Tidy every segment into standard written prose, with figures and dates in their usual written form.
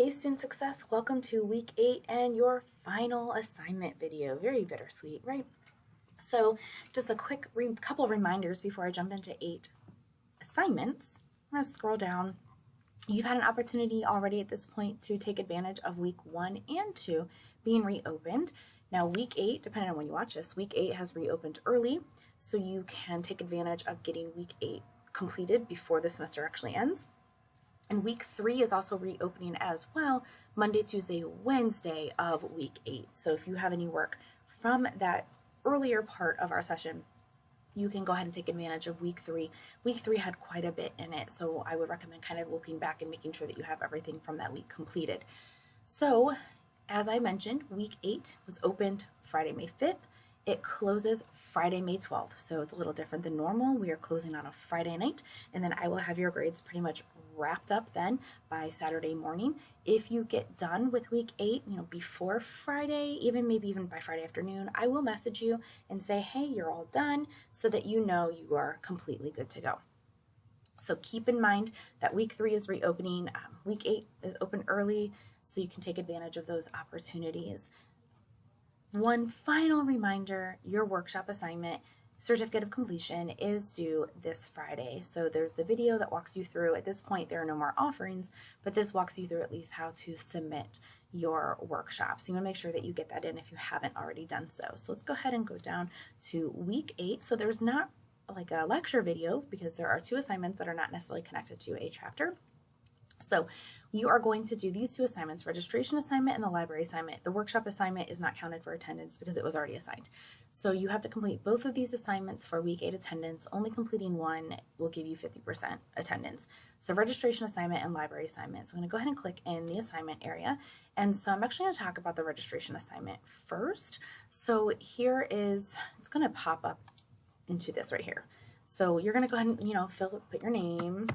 Hey Student Success, welcome to week 8 and your final assignment video. Very bittersweet, right? So just a quick couple reminders before I jump into 8 assignments. I'm going to scroll down. You've had an opportunity already at this point to take advantage of week 1 and 2 being reopened. Now week 8, depending on when you watch this, week 8 has reopened early, so you can take advantage of getting week 8 completed before the semester actually ends. And week 3 is also reopening as well, Monday, Tuesday, Wednesday of week 8. So if you have any work from that earlier part of our session, you can go ahead and take advantage of week 3. Week 3 had quite a bit in it, so I would recommend kind of looking back and making sure that you have everything from that week completed. So as I mentioned, week 8 was opened Friday, May 5th. It closes Friday, May 12th, so it's a little different than normal. We are closing on a Friday night, and then I will have your grades pretty much wrapped up then by Saturday morning. If you get done with week 8, before Friday, maybe even by Friday afternoon, I will message you and say, hey, you're all done, so that you know you are completely good to go. So keep in mind that week 3 is reopening. Week 8 is open early, so you can take advantage of those opportunities. One final reminder, your workshop assignment certificate of completion is due this Friday. So there's the video that walks you through. At this point, there are no more offerings, but this walks you through at least how to submit your workshop. So you want to make sure that you get that in if you haven't already done so. So let's go ahead and go down to week 8. So there's not like a lecture video because there are 2 assignments that are not necessarily connected to a chapter. So you are going to do these 2 assignments, registration assignment and the library assignment. The workshop assignment is not counted for attendance because it was already assigned. So you have to complete both of these assignments for week 8 attendance. Only completing one will give you 50% attendance. So registration assignment and library assignment. So I'm going to go ahead and click in the assignment area. And so I'm actually going to talk about the registration assignment first. So here is, it's going to pop up into this right here. So you're going to go ahead and, put your name,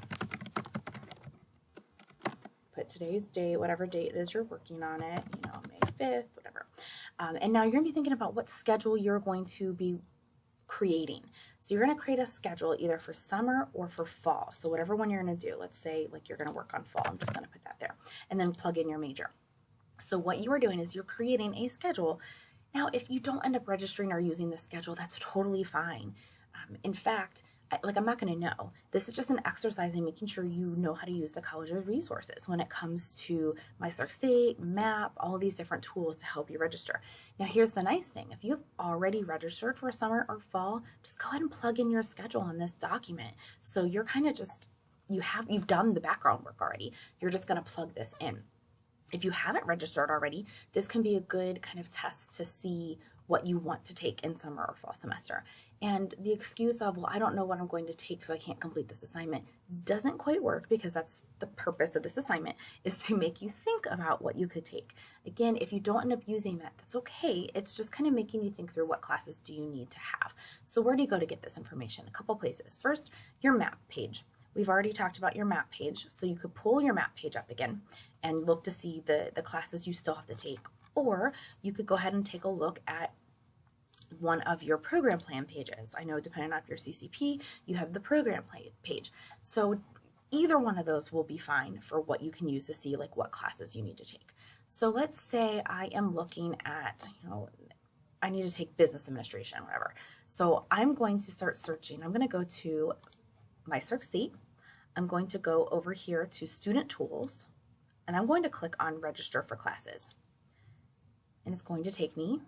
put today's date, whatever date it is you're working on it, May 5th, whatever. And now you're going to be thinking about what schedule you're going to be creating. So you're going to create a schedule either for summer or for fall. So whatever one you're going to do, let's say like you're going to work on fall. I'm just going to put that there and then plug in your major. So what you are doing is you're creating a schedule. Now, if you don't end up registering or using the schedule, that's totally fine. In fact, I'm not going to know. This is just an exercise in making sure you know how to use the college's resources when it comes to MyStarkState, MAP, all of these different tools to help you register. Now, here's the nice thing. If you've already registered for summer or fall, just go ahead and plug in your schedule in this document. So you're kind of just, you've done the background work already. You're just going to plug this in. If you haven't registered already, this can be a good kind of test to see what you want to take in summer or fall semester. And the excuse of, well, I don't know what I'm going to take, so I can't complete this assignment, doesn't quite work, because that's the purpose of this assignment, is to make you think about what you could take. Again, if you don't end up using that, that's okay. It's just kind of making you think through what classes do you need to have. So where do you go to get this information? A couple places. First, your MAP page. We've already talked about your MAP page, so you could pull your MAP page up again and look to see the classes you still have to take. Or you could go ahead and take a look at one of your program plan pages. I know depending on your CCP, you have the program page. So either one of those will be fine for what you can use to see like what classes you need to take. So let's say I am looking at, I need to take business administration, whatever. So I'm going to start searching. I'm going to go to MyStarkState. I'm going to go over here to Student Tools, and I'm going to click on Register for Classes. And it's going to take me,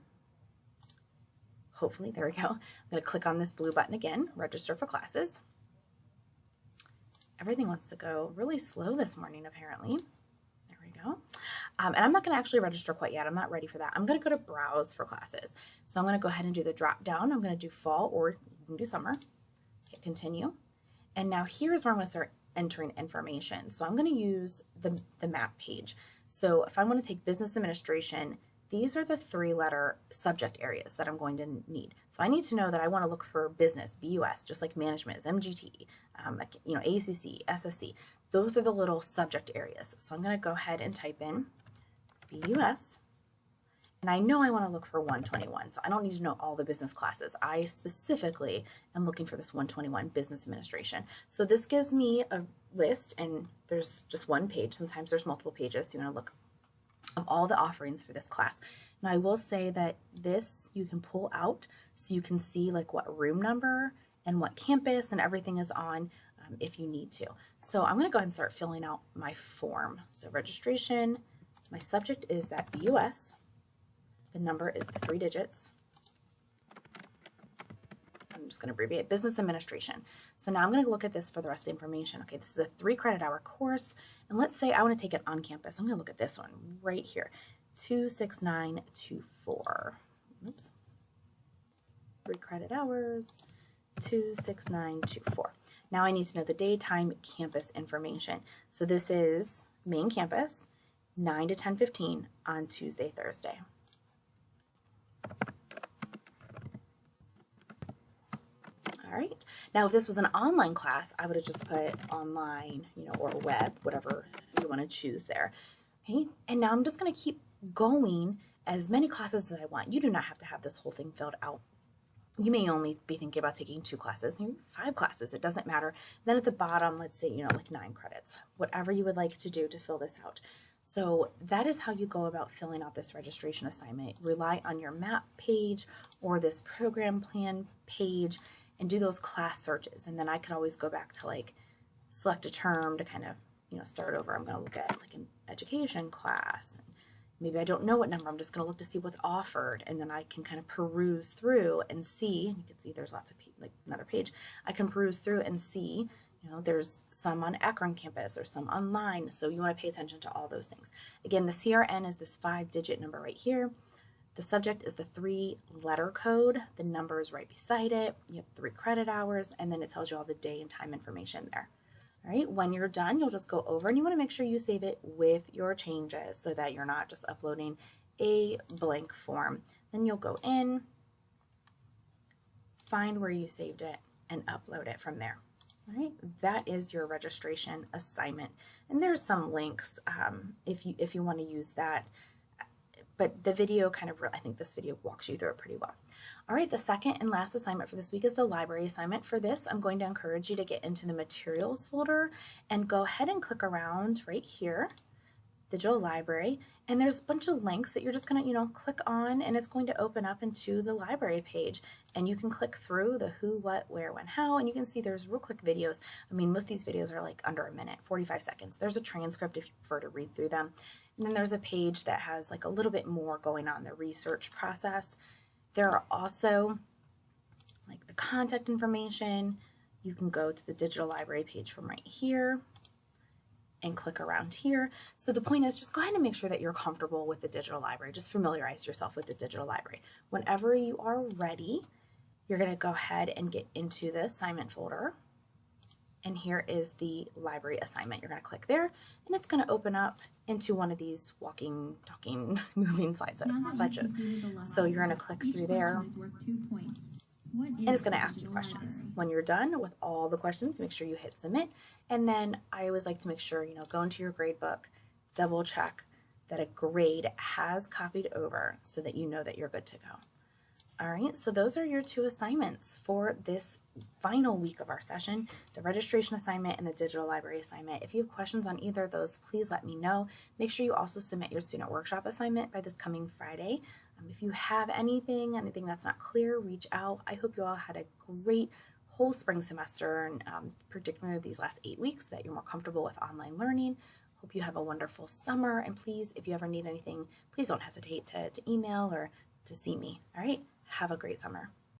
hopefully, there we go. I'm going to click on this blue button again, Register for Classes. Everything wants to go really slow this morning, apparently. There we go. And I'm not going to actually register quite yet. I'm not ready for that. I'm going to go to Browse for Classes. So I'm going to go ahead and do the drop down. I'm going to do fall, or you can do summer. Hit Continue. And now here's where I'm going to start entering information. So I'm going to use the MAP page. So if I want to take business administration, these are the 3-letter subject areas that I'm going to need. So I need to know that I want to look for business, BUS, just like management is MGT, ACC, SSC. Those are the little subject areas. So I'm going to go ahead and type in BUS. And I know I want to look for 121, so I don't need to know all the business classes. I specifically am looking for this 121 business administration. So this gives me a list, and there's just one page. Sometimes there's multiple pages, so you want to look of all the offerings for this class. Now I will say that this you can pull out so you can see like what room number and what campus and everything is on if you need to. So I'm going to go ahead and start filling out my form. So registration, my subject is that BUS. The number is the 3 digits. I'm just going to abbreviate it, business administration. So now I'm going to look at this for the rest of the information. Okay, this is a 3 credit hour course. And let's say I want to take it on campus. I'm going to look at this one right here, 26924. Oops. 3 credit hours, 26924. Now I need to know the daytime campus information. So this is main campus, 9 to 10:15 on Tuesday, Thursday. All right. Now, if this was an online class, I would have just put online, or web, whatever you want to choose there. Okay. And now I'm just going to keep going as many classes as I want. You do not have to have this whole thing filled out. You may only be thinking about taking 2 classes, maybe 5 classes. It doesn't matter. Then at the bottom, let's say, like 9 credits, whatever you would like to do to fill this out. So that is how you go about filling out this registration assignment. Rely on your map page or this program plan page and do those class searches. And then I could always go back to like select a term to kind of, start over. I'm going to look at like an education class. And maybe I don't know what number. I'm just going to look to see what's offered. And then I can kind of peruse through and see, you can see there's lots of, like another page. I can peruse through and see, there's some on Akron campus or some online. So you want to pay attention to all those things. Again, the CRN is this 5-digit number right here. The subject is the 3-letter code. The number is right beside it. You have 3 credit hours, and then it tells you all the day and time information there. All right, when you're done, you'll just go over and you want to make sure you save it with your changes so that you're not just uploading a blank form. Then you'll go in, find where you saved it, and upload it from there. All right, that is your registration assignment. And there's some links if you want to use that. But the video I think this video walks you through it pretty well. All right, the second and last assignment for this week is the library assignment. For this, I'm going to encourage you to get into the materials folder and go ahead and click around right here, digital library, and there's a bunch of links that you're just gonna, click on, and it's going to open up into the library page. And you can click through the who, what, where, when, how, and you can see there's real quick videos. I mean, most of these videos are like under a minute, 45 seconds. There's a transcript if you prefer to read through them. And then there's a page that has like a little bit more going on, the research process. There are also like the contact information. You can go to the digital library page from right here and click around here. So the point is just go ahead and make sure that you're comfortable with the digital library. Just familiarize yourself with the digital library. Whenever you are ready, you're going to go ahead and get into the assignment folder. And here is the library assignment. You're going to click there, and it's going to open up into one of these walking, talking, moving slideshows. So you're going to click through there, and it's going to ask you questions. When you're done with all the questions, make sure you hit submit. And then I always like to make sure, go into your grade book, double check that a grade has copied over so that you know that you're good to go. All right, so those are your 2 assignments for this final week of our session, the registration assignment and the digital library assignment. If you have questions on either of those, please let me know. Make sure you also submit your student workshop assignment by this coming Friday. If you have anything that's not clear, reach out. I hope you all had a great whole spring semester, and particularly these last 8 weeks, that you're more comfortable with online learning. Hope you have a wonderful summer, and please, if you ever need anything, please don't hesitate to email or to see me. All right, have a great summer.